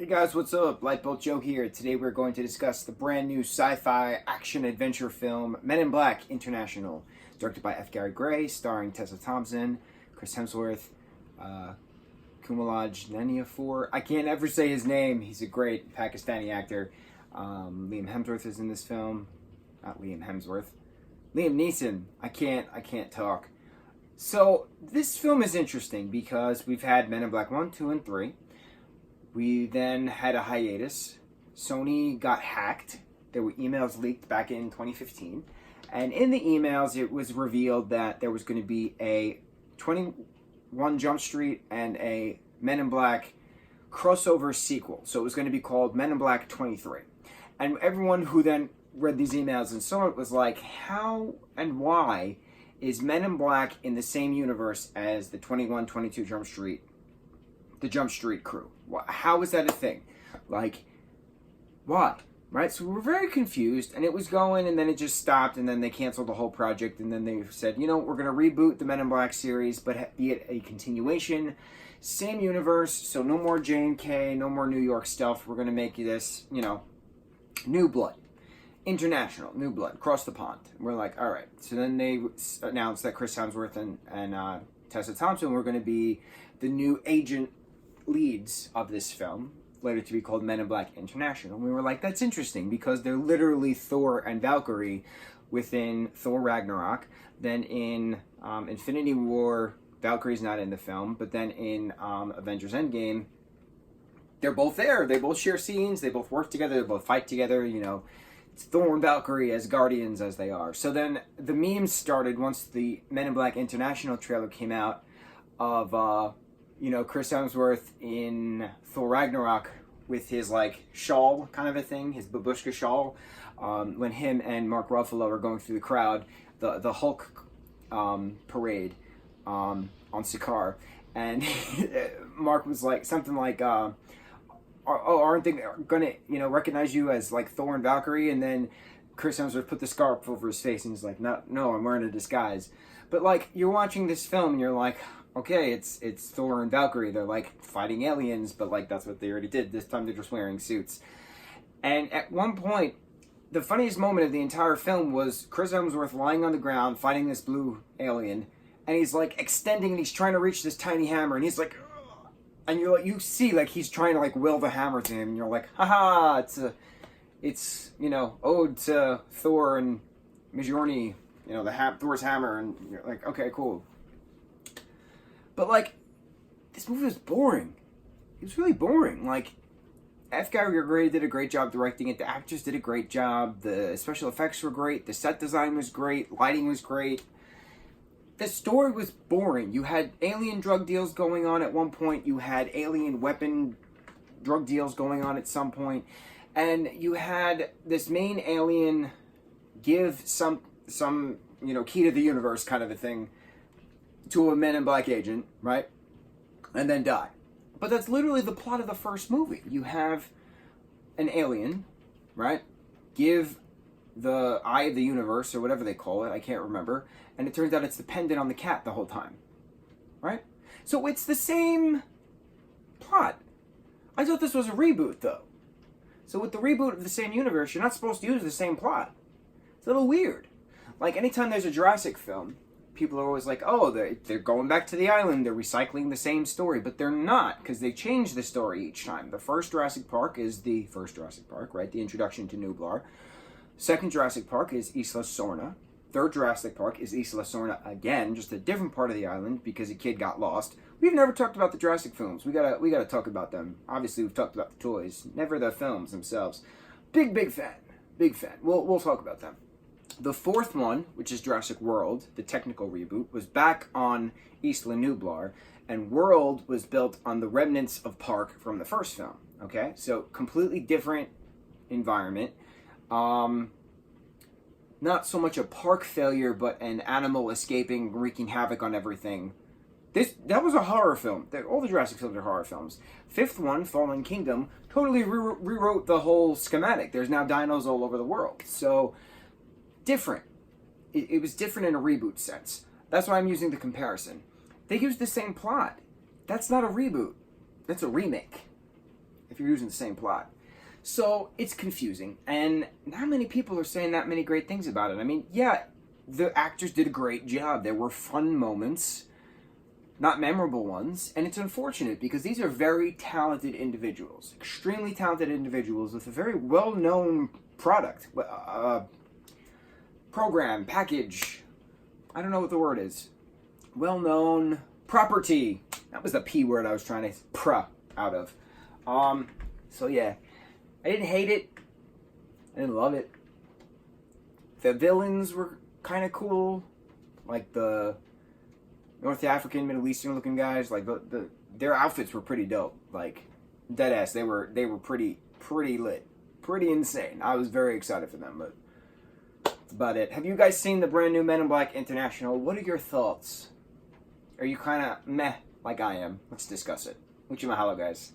Hey guys, what's up? Lightboltjoe here. Today we're going to discuss the brand new sci-fi action-adventure film Men in Black International, directed by F. Gary Gray, starring Tessa Thompson, Chris Hemsworth, Kumalaj Naniafor. I can't ever say his name. He's a great Pakistani actor. Liam Hemsworth is in this film. Not Liam Hemsworth. Liam Neeson. I can't talk. So this film is interesting because we've had Men in Black 1, 2, and 3. We then had a hiatus. Sony got hacked. There were emails leaked back in 2015. And in the emails, it was revealed that there was going to be a 21 Jump Street and a Men in Black crossover sequel. So it was going to be called Men in Black 23. And everyone who then read these emails and saw it was like, how and why is Men in Black in the same universe as the 21, 22 Jump Street, the Jump Street crew? How is that a thing? Like, why? Right? So we were very confused, and it was going, and then it just stopped, and then they canceled the whole project, and then they said, you know, we're going to reboot the Men in Black series, but be it a continuation, same universe, so no more J&K, no more New York stuff. We're going to make this, you know, New Blood. International, New Blood, across the pond. And we're like, all right. So then they announced that Chris Hemsworth and Tessa Thompson were going to be the new agent leads of this film, later to be called Men in Black International. And we were like, that's interesting because they're literally Thor and Valkyrie within Thor Ragnarok. Then in Infinity War, Valkyrie's not in the film, but then in Avengers Endgame, they're both there. They both share scenes. They both work together. They both fight together. You know, it's Thor and Valkyrie as guardians as they are. So then the memes started once the Men in Black International trailer came out of you know, Chris Hemsworth in Thor Ragnarok with his, like, shawl kind of a thing, his babushka shawl, when him and Mark Ruffalo are going through the crowd, the Hulk parade on Sakaar, and Mark was like, something like, aren't they gonna, you know, recognize you as, like, Thor and Valkyrie? And then Chris Hemsworth put the scarf over his face, and he's like, no, I'm wearing a disguise. But, like, you're watching this film, and you're like, okay, it's Thor and Valkyrie. They're like fighting aliens, but like that's what they already did. This time they're just wearing suits. And at one point, the funniest moment of the entire film was Chris Hemsworth lying on the ground fighting this blue alien, and he's like extending and he's trying to reach this tiny hammer, and he's like, ugh. And you're like, you see like he's trying to like will the hammer to him, and you're like, haha, it's you know, ode to Thor and Mjolnir, you know, Thor's hammer, and you're like, okay, cool. But, like, this movie was boring. It was really boring. Like, F. Gary Gray did a great job directing it. The actors did a great job. The special effects were great. The set design was great. Lighting was great. The story was boring. You had alien drug deals going on at one point. You had alien weapon drug deals going on at some point. And you had this main alien give some you know, key to the universe kind of a thing to a Men in Black agent, right? And then die. But that's literally the plot of the first movie. You have an alien, right? Give the eye of the universe, or whatever they call it, I can't remember, and it turns out it's dependent on the cat the whole time, right? So it's the same plot. I thought this was a reboot, though. So with the reboot of the same universe, you're not supposed to use the same plot. It's a little weird. Like, anytime there's a Jurassic film, people are always like, oh, they're going back to the island, they're recycling the same story, but they're not, because they change the story each time. The first Jurassic Park is the first Jurassic Park, right? The introduction to Nublar. Second Jurassic Park is Isla Sorna. Third Jurassic Park is Isla Sorna again, just a different part of the island because a kid got lost. We've never talked about the Jurassic films. We gotta talk about them. Obviously, we've talked about the toys, never the films themselves. Big fan. We'll talk about them. The fourth one, which is Jurassic World, the technical reboot, was back on Isla Nublar, and World was built on the remnants of Park from the first film, okay? So, completely different environment. Not so much a park failure, but an animal escaping, wreaking havoc on everything. That was a horror film. All the Jurassic films are horror films. Fifth one, Fallen Kingdom, totally rewrote the whole schematic. There's now dinos all over the world. So, different. It was different in a reboot sense. That's why I'm using the comparison. They used the same plot. That's not a reboot. That's a remake. if you're using the same plot. So it's confusing, and not many people are saying that many great things about it. I mean, yeah, the actors did a great job. There were fun moments, not memorable ones, and it's unfortunate because these are very talented individuals, extremely talented individuals with a very well-known product, program, package, I don't know what the word is, well-known property. That was the P word I was trying to out of. So yeah, I didn't hate it, I didn't love it. The villains were kind of cool, like the North African, Middle Eastern looking guys. Like their outfits were pretty dope. Like dead ass, they were pretty lit, pretty insane. I was very excited for them, but that's about it. Have you guys seen the brand new Men in Black International? What are your thoughts? Are you kind of meh like I am? Let's discuss it. Mucho mahalo, guys.